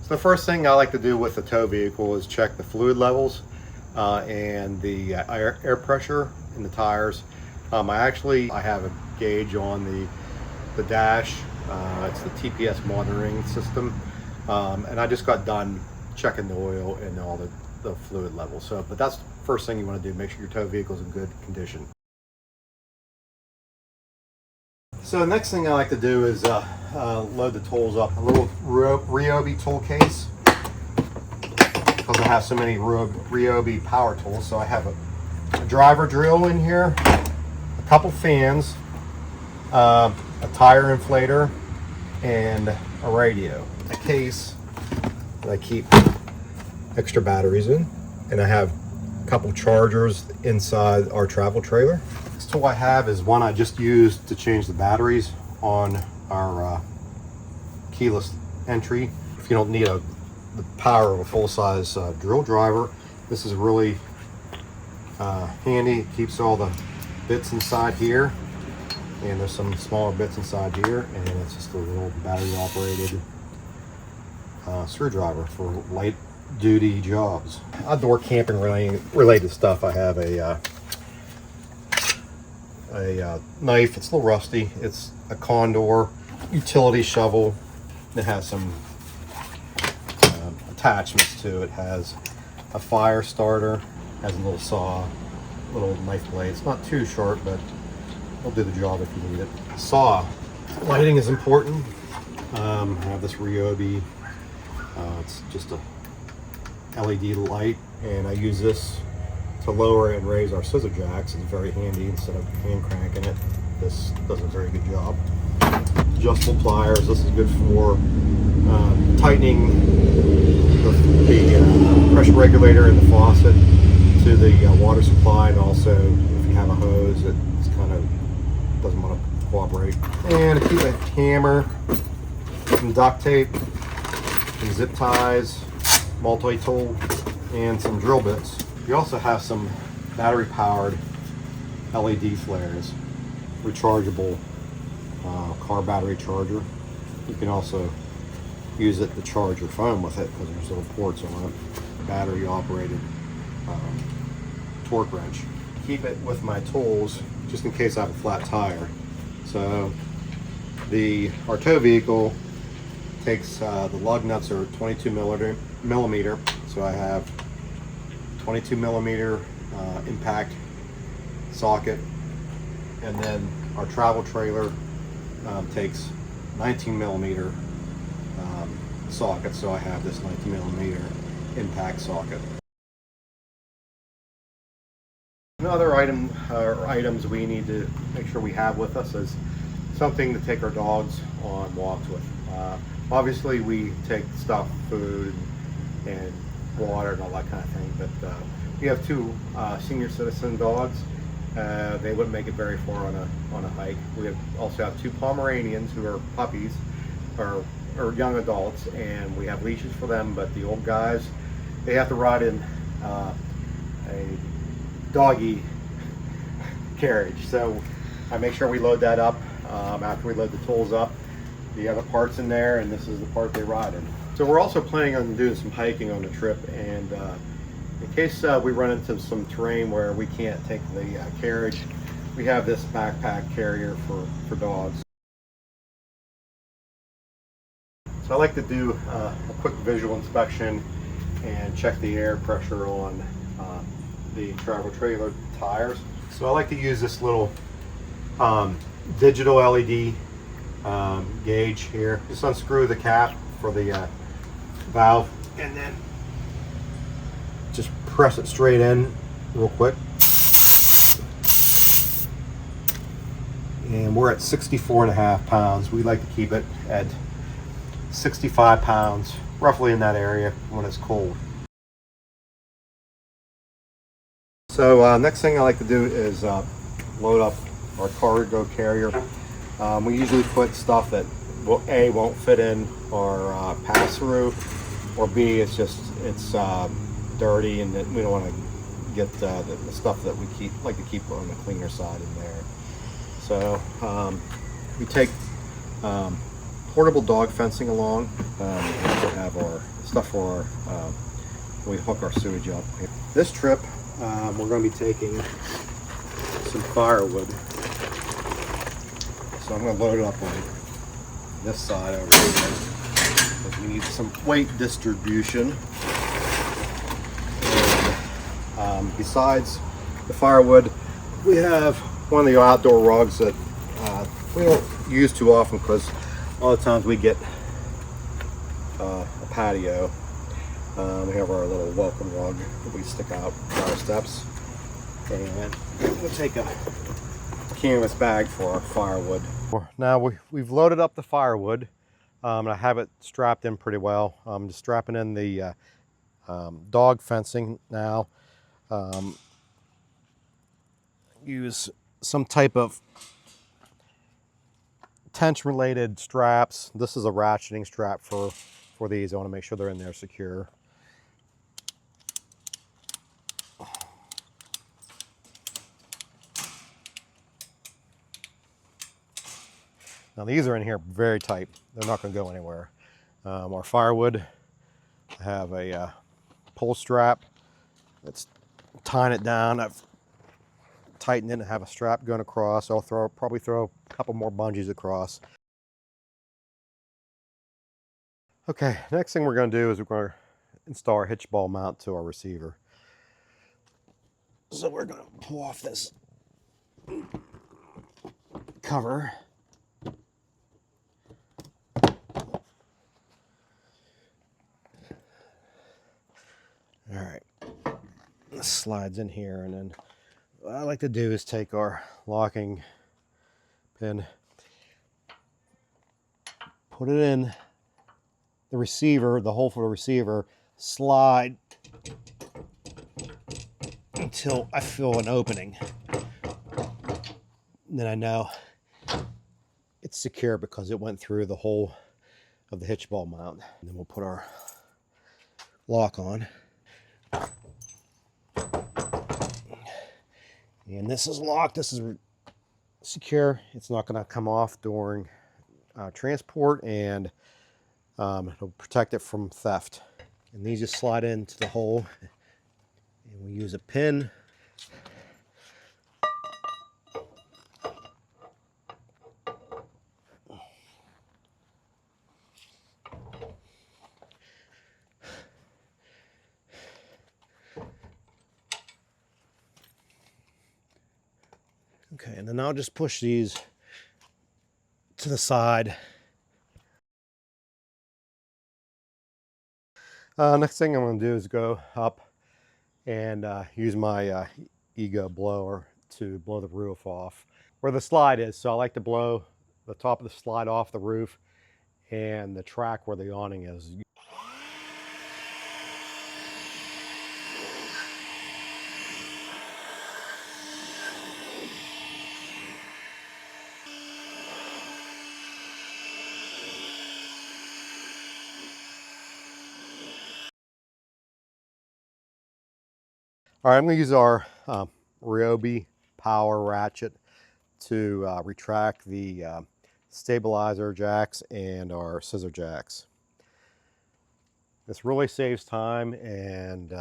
So the first thing I like to do with the tow vehicle is check the fluid levels and the air pressure in the tires. I have a gauge on the dash. It's the TPS monitoring system, and I just got done checking the oil and all the fluid levels. So, but that's the first thing you want to do. Make sure your tow vehicle is in good condition. So the next thing I like to do is load the tools up. A little Ryobi tool case, because I have so many Ryobi power tools. So I have a driver drill in here, a couple fans, a tire inflator, and a radio. A case that I keep extra batteries in, and I have a couple chargers inside our travel trailer. This tool I have is one I just used to change the batteries on our keyless entry. If you don't need the power of a full-size drill driver, this is really handy. It keeps all the bits inside here, and there's some smaller bits inside here, and it's just a little battery operated screwdriver for light duty jobs. Outdoor camping related stuff. I have a knife. It's a little rusty. It's a Condor utility shovel. It has some attachments to it. It has a fire starter, has a little saw, little knife blade. It's not too short, but it'll do the job if you need it. Saw. Lighting is important. I have this Ryobi. It's just a LED light, and I use this to lower and raise our scissor jacks. It's very handy. Instead of hand cranking it, this does a very good job. Adjustable pliers. This is good for tightening the pressure regulator in the faucet to the water supply, and also if you have a hose that kind of doesn't want to cooperate. And I keep a hammer, some duct tape, some zip ties, multi-tool, and some drill bits. You also have some battery-powered LED flares, rechargeable car battery charger. You can also use it to charge your phone with it because there's little ports on it. Battery-operated torque wrench. Keep it with my tools just in case I have a flat tire. So our tow vehicle takes the lug nuts are 22 millimeter, so I have 22 millimeter impact socket, and then our travel trailer takes 19 millimeter socket, so I have this 19 millimeter impact socket. Another items we need to make sure we have with us is something to take our dogs on walks with. Obviously we take stuff, food and water and all that kind of thing, but we have two senior citizen dogs. They wouldn't make it very far on a hike. We also have two Pomeranians who are puppies or young adults, and we have leashes for them, but the old guys, they have to ride in a doggy carriage. So I make sure we load that up after we load the tools up. The other parts in there, and this is the part they ride in. So we're also planning on doing some hiking on the trip, and in case we run into some terrain where we can't take the carriage, we have this backpack carrier for dogs. So I like to do a quick visual inspection and check the air pressure on the travel trailer tires. So I like to use this little digital LED gauge here. Just unscrew the cap for the valve, and then just press it straight in real quick. And we're at 64.5 pounds. We like to keep it at 65 pounds, roughly in that area when it's cold. So next thing I like to do is load up our cargo carrier. We usually put stuff that A, won't fit in our pass-through, or B, it's dirty, and we don't want to get the stuff that we like to keep on the cleaner side in there. So we take portable dog fencing along. We also have our stuff for our, when we hook our sewage up. This trip, we're going to be taking some firewood. So I'm going to load it up on this side over here, because we need some weight distribution. And, besides the firewood, we have one of the outdoor rugs that we don't use too often, because a lot of times we get a patio. We have our little welcome rug that we stick out on our steps, and we'll take a canvas bag for our firewood. Now we've loaded up the firewood, and I have it strapped in pretty well. I'm just strapping in the dog fencing now. Use some type of tension related straps. This is a ratcheting strap for these. I want to make sure they're in there secure. Now these are in here very tight. They're not going to go anywhere. Our firewood, I have a pull strap that's tying it down. I've tightened it and have a strap going across. I'll probably throw a couple more bungees across. Okay, next thing we're going to do is we're going to install our hitch ball mount to our receiver. So we're going to pull off this cover. All right, this slides in here, and then what I like to do is take our locking pin, put it in the receiver, the hole for the receiver, slide until I feel an opening. And then I know it's secure because it went through the hole of the hitch ball mount. And then we'll put our lock on. And this is locked, this is secure. It's not going to come off during transport, and it'll protect it from theft. And these just slide into the hole, and we use a pin. Okay, and then I'll just push these to the side. Next thing I'm going to do is go up and use my Ego blower to blow the roof off where the slide is. So I like to blow the top of the slide off the roof and the track where the awning is. All right, I'm going to use our Ryobi power ratchet to retract the stabilizer jacks and our scissor jacks. This really saves time, and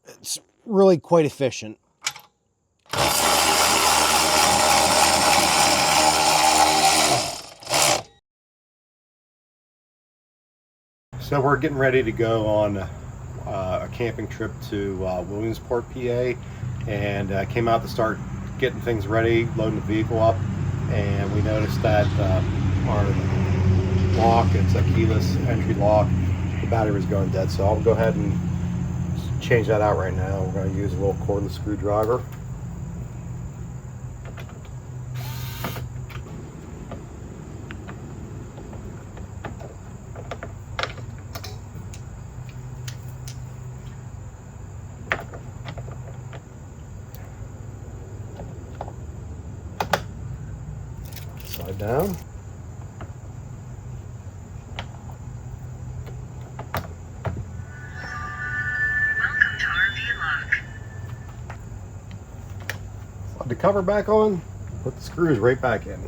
it's really quite efficient. So we're getting ready to go on a camping trip to Williamsport, PA, and came out to start getting things ready, loading the vehicle up, and we noticed that our lock, it's a keyless entry lock, the battery was going dead. So I'll go ahead and change that out right now. We're going to use a little cordless screwdriver. Slide down. Welcome to RV Lock. Slide the cover back on, put the screws right back in.